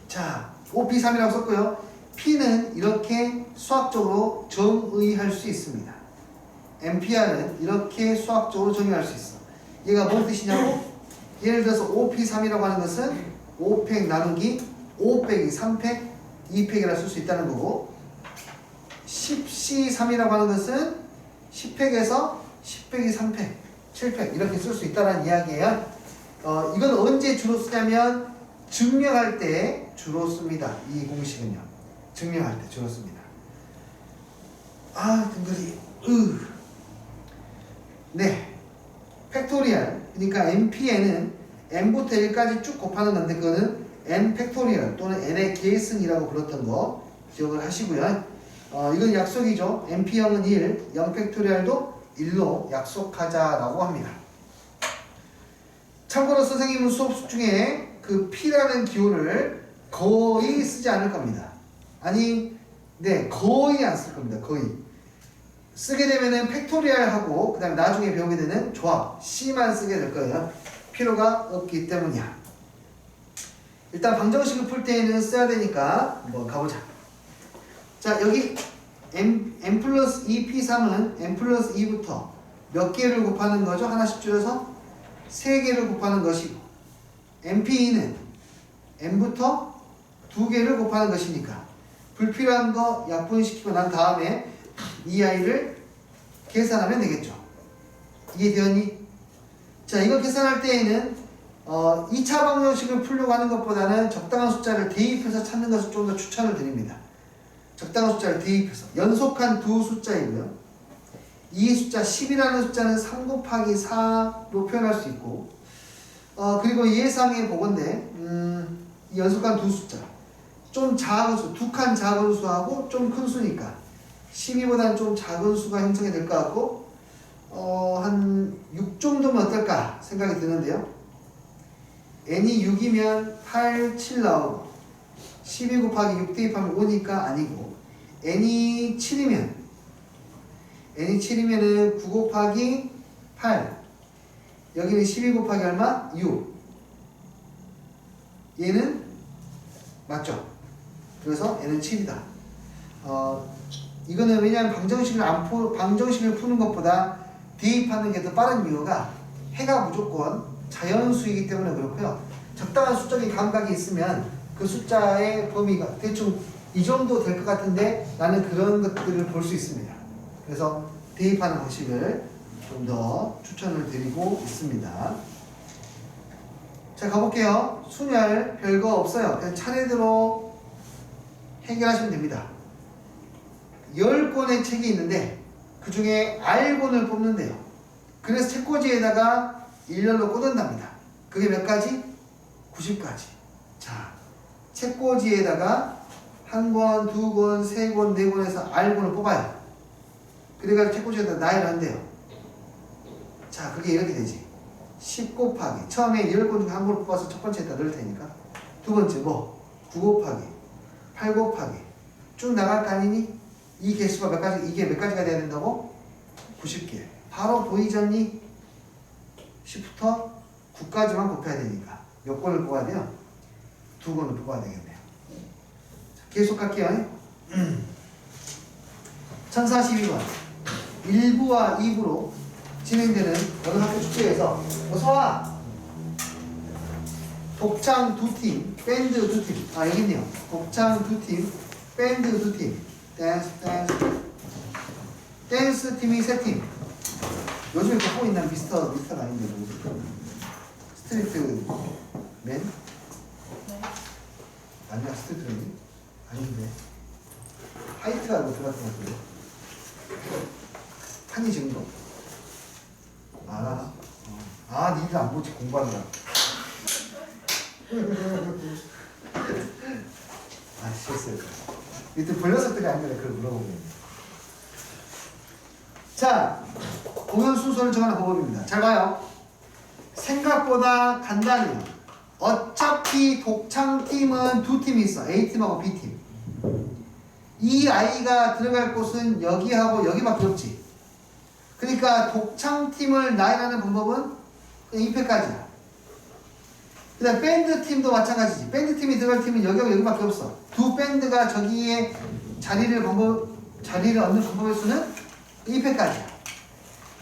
자, O, P, 3이라고 썼고요. P는 이렇게 수학적으로 정의할 수 있습니다. MPR은 이렇게 수학적으로 정의할 수 있어. 얘가 뭔 뜻이냐고? 예를 들어서 5P3이라고 하는 것은 5팩 나누기 5 빼기 3팩 2팩이라 쓸 수 있다는 거고, 10C3이라고 하는 것은 10팩에서 10 빼기 3팩 7팩 이렇게 쓸 수 있다는 이야기예요. 이건 언제 주로 쓰냐면 증명할 때 주로 씁니다. 이 공식은요. 증명할 때 주로 씁니다. 아 등글이 네, 팩토리얼. 그러니까 NPN은 n부터 1까지 쭉 곱하는 건데 그거는 n 팩토리얼 또는 n의 계승이라고 불렀던 거 기억을 하시고요. 이건 약속이죠. np형은 1, 0 팩토리얼도 1로 약속하자라고 합니다. 참고로 선생님은 수업 중에 그 p라는 기호를 거의 쓰지 않을 겁니다. 아니, 네, 거의 안 쓸 겁니다. 거의. 쓰게 되면은 팩토리얼하고 그 다음에 나중에 배우게 되는 조합 C만 쓰게 될 거예요. 필요가 없기 때문이야. 일단 방정식을 풀 때에는 써야 되니까 한번 가보자. 자, 여기 n 플러스 2p3은 n 플러스 2부터 몇 개를 곱하는 거죠? 하나씩 줄여서 3개를 곱하는 것이고, np2는 n부터 2개를 곱하는 것이니까 불필요한 거 약분시키고 난 다음에 이 아이를 계산하면 되겠죠. 이해되었니? 자, 이거 계산할 때에는 2차 방정식을 풀려고 하는 것보다는 적당한 숫자를 대입해서 찾는 것을 좀 더 추천을 드립니다. 적당한 숫자를 대입해서 연속한 두 숫자이고요. 이 숫자 10이라는 숫자는 3 곱하기 4로 표현할 수 있고, 그리고 예상의 보건데 이 연속한 두 숫자 좀 작은 수, 두 칸 작은 수하고 좀 큰 수니까 12보다는 좀 작은 수가 형성이 될 것 같고, 한 6 정도면 어떨까 생각이 드는데요. n이 6이면 8, 7 나오고 12 곱하기 6 대입하면 5니까 아니고, n이 7이면은 9 곱하기 8, 여기는 12 곱하기 얼마? 6. 얘는 맞죠? 그래서 n은 7이다. 이거는 왜냐하면 방정식을 푸는 것보다 대입하는 게 더 빠른 이유가 해가 무조건 자연수이기 때문에 그렇고요. 적당한 수적인 감각이 있으면 그 숫자의 범위가 대충 이 정도 될 것 같은데 나는 그런 것들을 볼 수 있습니다. 그래서 대입하는 방식을 좀 더 추천을 드리고 있습니다. 자, 가볼게요. 순열 별거 없어요. 그냥 차례대로 해결하시면 됩니다. 10권의 책이 있는데 그 중에 R권을 뽑는데요. 그래서 책꽂이에다가 일렬로 꽂는답니다. 그게 몇 가지? 90가지. 자, 책꽂이에다가 1권, 2권, 3권, 4권에서 R권을 뽑아요. 그래가지고 책꽂이에다 나열한대요. 자, 그게 이렇게 되지. 10 곱하기 처음에 10권 중에 한 권을 뽑아서 첫 번째에다 넣을 테니까 두 번째 뭐? 9 곱하기 8 곱하기 쭉 나갈 거 아니니? 이 개수가 몇 가지, 이게 몇 가지가 돼야 된다고? 90개. 바로 보이잖니? 10부터 9까지만 곱해야 되니까 몇 권을 뽑아야 돼요? 2권을 뽑아야 되겠네요. 자, 계속 갈게요. 1042번 1부와 2부로 진행되는 고등학교 축제에서 어서와! 독창 2팀, 밴드 2팀. 아, 여기 있네요. 독창 2팀, 밴드 2팀, 댄스 팀이 3팀. 요즘에 갖고 있는 미스터가 아닌데, 스트리트 맨? 아니야, 스트레이트 아닌데. 화이트하고 들어갔던 것 같은데. 판이 적은 거? 니들 안 보지, 공부하느라. 실수했어. 이때 본 녀석들이 아니라 그걸 물어보겠네. 자, 공연 순서를 정하는 방법입니다. 잘 봐요. 생각보다 간단해요. 어차피 독창팀은 두 팀이 있어. A팀하고 B팀. 이 아이가 들어갈 곳은 여기하고 여기밖에 없지. 그러니까 독창팀을 나열하는 방법은 2패까지야. 그 다음 밴드팀도 마찬가지지. 밴드팀이 들어갈 팀은 여기하고 여기밖에 없어. 두 밴드가 저기에 자리를 얻는 방법의 수는 2패까지야.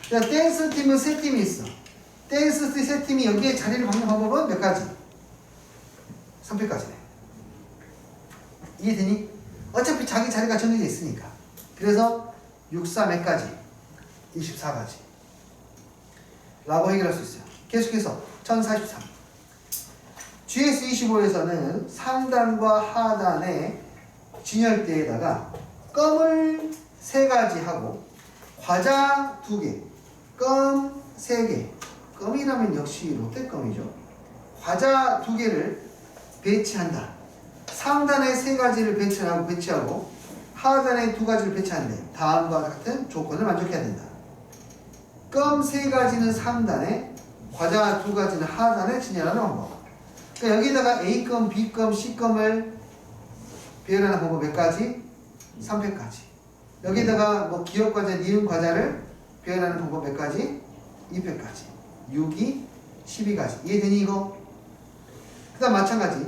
그 다음 댄스팀은 세 팀이 있어. 댄스 세 팀이 여기에 자리를 받는 방법은 몇 가지? 3패까지네. 이해되니? 어차피 자기 자리가 정해져 있으니까. 그래서 64 몇 가지? 24가지. 라고 해결할 수 있어요. 계속해서 1043. GS25에서는 상단과 하단의 진열대에다가 껌을 3가지 하고 과자 2개, 껌 3개. 껌이라면 역시 롯데껌이죠. 과자 2개를 배치한다. 상단에 3가지를 배치하고 하단에 2가지를 배치하는데 다음과 같은 조건을 만족해야 된다. 껌 3가지는 상단에, 과자 2가지는 하단에 진열하는 방법. 그러니까 여기다가 A껌, B껌, C껌을 배열하는 방법 몇 가지? 3패까지. 여기다가 뭐 기억과자, 니은과자를 배열하는 방법 몇 가지? 2패까지. 6이 12가지. 이해되니 이거? 그 다음 마찬가지.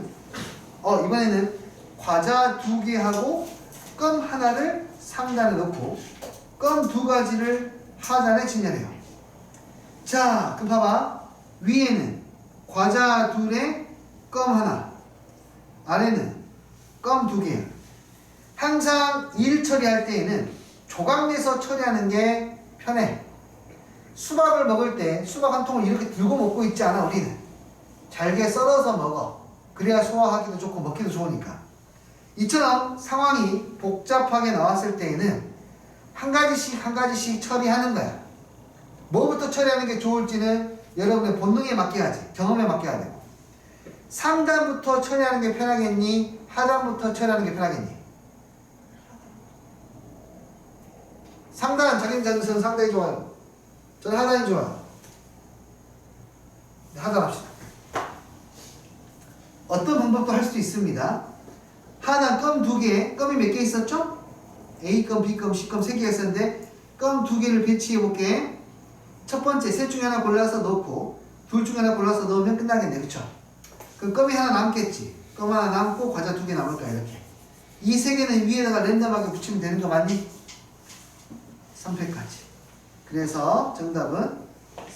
이번에는 과자 2개 하고 껌 하나를 상단에 넣고 껌 2가지를 하단에 진열해요. 자, 그럼 봐봐. 위에는 과자 2에 껌 하나, 아래는 껌 2개. 항상 일 처리할 때에는 조각 내서 처리하는 게 편해. 수박을 먹을 때 수박 한 통을 이렇게 들고 먹고 있지 않아, 우리는. 잘게 썰어서 먹어. 그래야 소화하기도 좋고 먹기도 좋으니까. 이처럼 상황이 복잡하게 나왔을 때에는 한 가지씩 처리하는 거야. 뭐부터 처리하는 게 좋을지는 여러분의 본능에 맡겨야지. 경험에 맡겨야 되고. 상단부터 처리하는 게 편하겠니? 하단부터 처리하는 게 편하겠니? 상단, 자기는 상단이 좋아요. 저는 하단이 좋아요. 하단 합시다. 어떤 방법도 할 수도 있습니다. 하단 껌 2개, 껌이 몇 개 있었죠? A껌, B껌, C껌 3개가 있었는데 껌 2개를 배치해 볼게. 첫 번째 셋 중에 하나 골라서 넣고 둘 중에 하나 골라서 넣으면 끝나겠네. 그쵸? 그럼 껌이 하나 남겠지. 껌 하나 남고 과자 2개 남을 거야. 이렇게. 이 3개는 위에다가 랜덤하게 붙이면 되는 거 맞니? 3패까지. 그래서 정답은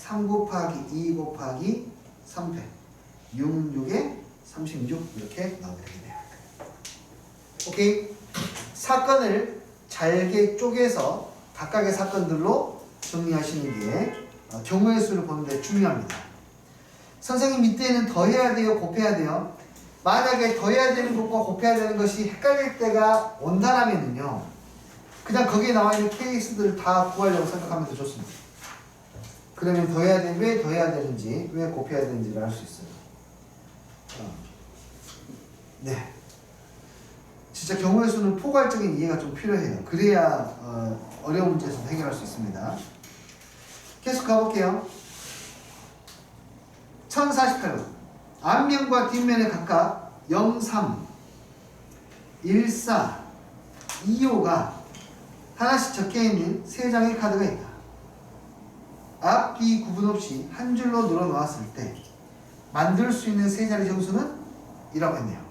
3 곱하기 2 곱하기 3패. 66에 36 이렇게 나오게 되겠네요. 오케이? 사건을 잘게 쪼개서 각각의 사건들로 정리하시는 게 경우의 수를 보는데 중요합니다. 선생님 이때는 더해야 돼요? 곱해야 돼요? 만약에 더해야 되는 것과 곱해야 되는 것이 헷갈릴 때가 온다라면요, 그냥 거기에 나와 있는 케이스들을 다 구하려고 생각하면 더 좋습니다. 그러면 왜 더해야 되는지, 왜 곱해야 되는지를 알 수 있어요. 네. 진짜 경우의 수는 포괄적인 이해가 좀 필요해요. 그래야 어려운 문제에서 해결할 수 있습니다. 계속 가볼게요. 1048번. 앞면과 뒷면에 각각 03, 14, 25가 하나씩 적혀있는 3장의 카드가 있다. 앞, 뒤 구분 없이 한 줄로 늘어놓았을 때 만들 수 있는 3자리 정수는? 이라고 했네요.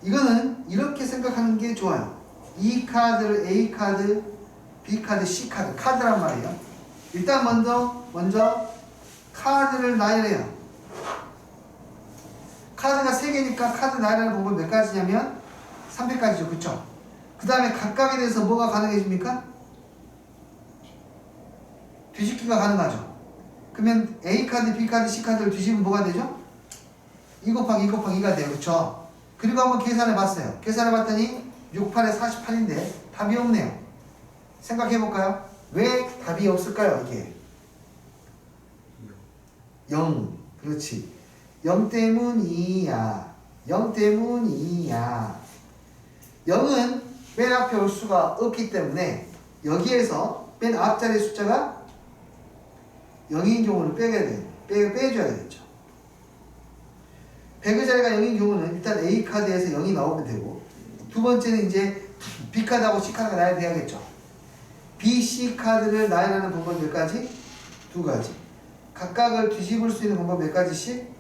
이거는 이렇게 생각하는 게 좋아요. 이 카드를 A 카드, B 카드, C 카드, 카드란 말이에요. 일단 먼저 카드를 나열해요. 카드가 3개니까 카드 나열하는 방법이 몇 가지냐면 3패까지죠. 그쵸? 그 다음에 각각에 대해서 뭐가 가능해집니까? 뒤집기가 가능하죠. 그러면 A 카드, B 카드, C 카드를 뒤집으면 뭐가 되죠? 2 곱하기 2 곱하기 2가 돼요. 그쵸? 그리고 한번 계산해 봤어요. 계산해 봤더니 6, 8에 48인데 답이 없네요. 생각해 볼까요? 왜 답이 없을까요? 이게 0. 그렇지. 0 때문이야. 0 때문이야. 0은 맨 앞에 올 수가 없기 때문에 여기에서 맨 앞자리 숫자가 0인 경우는 빼줘야 되겠죠. 100의 자리가 0인 경우는 일단 A카드에서 0이 나오면 되고, 두 번째는 이제 B카드하고 C카드가 나야 돼야겠죠. B, C카드를 나열하는 방법이 몇 가지? 두 가지. 각각을 뒤집을 수 있는 방법 몇 가지씩?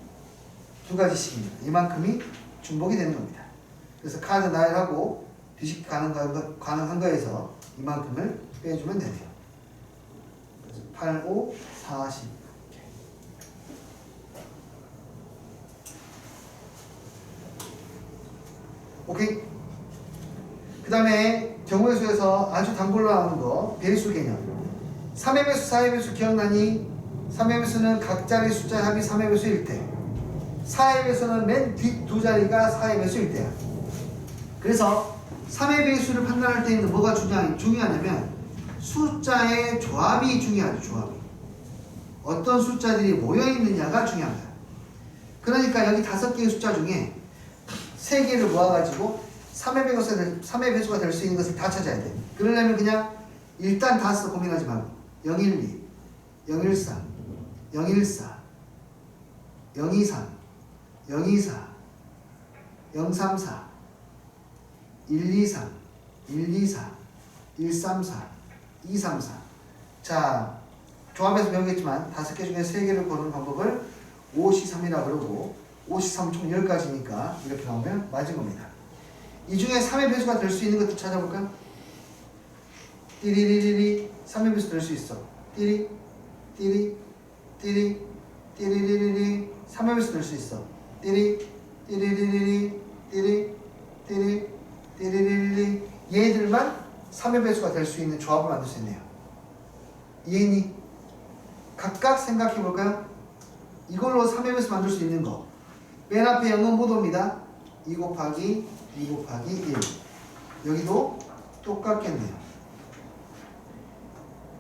두 가지씩입니다. 이만큼이 중복이 되는 겁니다. 그래서 카드 나열하고 뒤집기 가능한 거에서 이만큼을 빼주면 되네요. 그래서 8, 5, 40. 오케이? 그 다음에 경우의 수에서 아주 단골로 나오는 거, 배수 개념. 3의 배수, 4의 배수 기억나니? 3의 배수는 각 자리 숫자 합이 3의 배수일 때, 4의 배수는 맨 뒷 두 자리가 4의 배수일 때야. 그래서 3의 배수를 판단할 때는 뭐가 중요하냐면 숫자의 조합이 중요하죠. 조합이. 어떤 숫자들이 모여있느냐가 중요합니다. 그러니까 여기 5개의 숫자 중에 3개를 모아가지고 3의 배수가 될 수 있는 것을 다 찾아야 돼. 그러려면 그냥 일단 다 써 고민하지 말고 012, 013, 014, 023, 024, 034, 123, 124, 134, 234. 자, 조합에서 배우겠지만 5개 중에 3개를 고르는 방법을 5C3이라고 그러고 5C3 총 10가지니까 이렇게 나오면 맞은 겁니다. 이 중에 3의 배수가 될 수 있는 것도 찾아볼까요? 띠리리리리 3의 배수 될 수 있어. 띠리 띠리 띠리 띠리리리리 3의 배수 될 수 있어. 띠리 띠리리리리 띠리 띠리 띠리리리리 얘들만 3의 배수가 될 수 있는 조합을 만들 수 있네요. 이해니? 각각 생각해 볼까요? 이걸로 3의 배수 만들 수 있는 거. 맨 앞에 0은 모도입니다. 2 곱하기 2 곱하기 1. 여기도 똑같겠네요.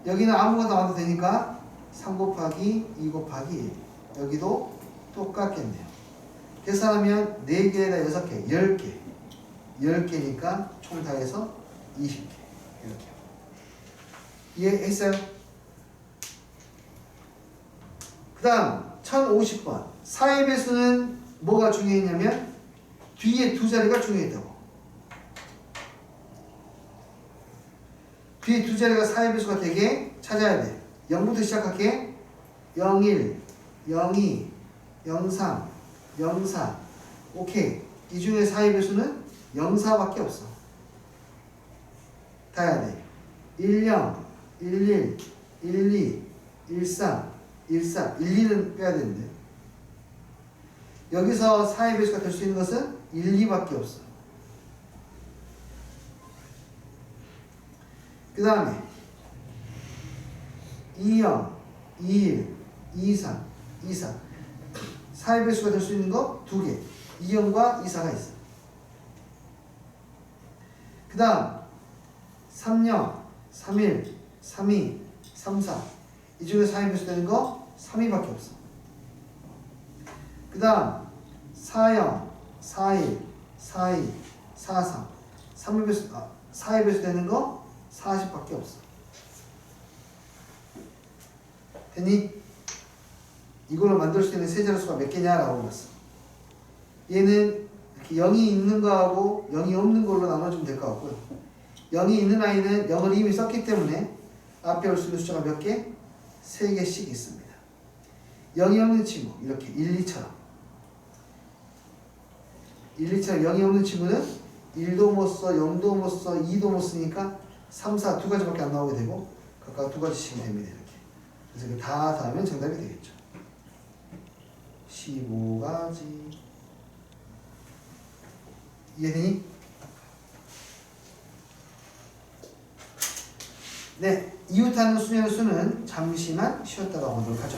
여기는 아무거나 와도 되니까 3 곱하기 2 곱하기 1. 여기도 똑같겠네요. 계산하면 4개에다 6개, 10개. 10개니까 총 다 해서 20개. 이렇게. 이해했어요? 그 다음 1050번. 4의 배수는 뭐가 중요했냐면 뒤에 두 자리가 중요했다고. 뒤에 두 자리가 4의 배수가 되게 찾아야 돼. 0부터 시작할게. 01, 02, 03, 04. 오케이. 이 중에 4의 배수는 04밖에 없어. 다 해야 돼. 10, 11, 12, 13, 14. 12는 빼야 되는데. 여기서 4의 배수가 될 수 있는 것은 1, 2밖에 없어. 그 다음에 20, 21, 23, 24. 4의 배수가 될 수 있는 거 2개. 20과 24가 있어. 그 다음 30, 31, 32, 34. 이 중에 4의 배수 되는 거 3위밖에 없어. 그 다음 40, 41, 42, 43. 3의 배수, 4의 배수 되는 거 40밖에 없어. 됐니? 이걸로 만들 수 있는 세자릿수가 몇 개냐라고 물었어. 얘는 이렇게 0이 있는 거하고 0이 없는 걸로 나눠주면 될 것 같고요. 0이 있는 아이는 0을 이미 썼기 때문에 앞에 올 수 있는 숫자가 몇 개? 3개씩 있습니다. 0이 없는 친구, 이렇게 1, 2처럼. 1, 2처럼 0이 없는 친구는 1도 못 써, 0도 못 써, 2도 못 쓰니까 3, 4 두 가지밖에 안 나오게 되고 각각 두 가지씩이 됩니다. 이렇게. 그래서 이거 다 하면 정답이 되겠죠. 15가지. 이해되니? 네, 이웃하는 수녀의 수는 잠시만 쉬었다가 보도록 하죠.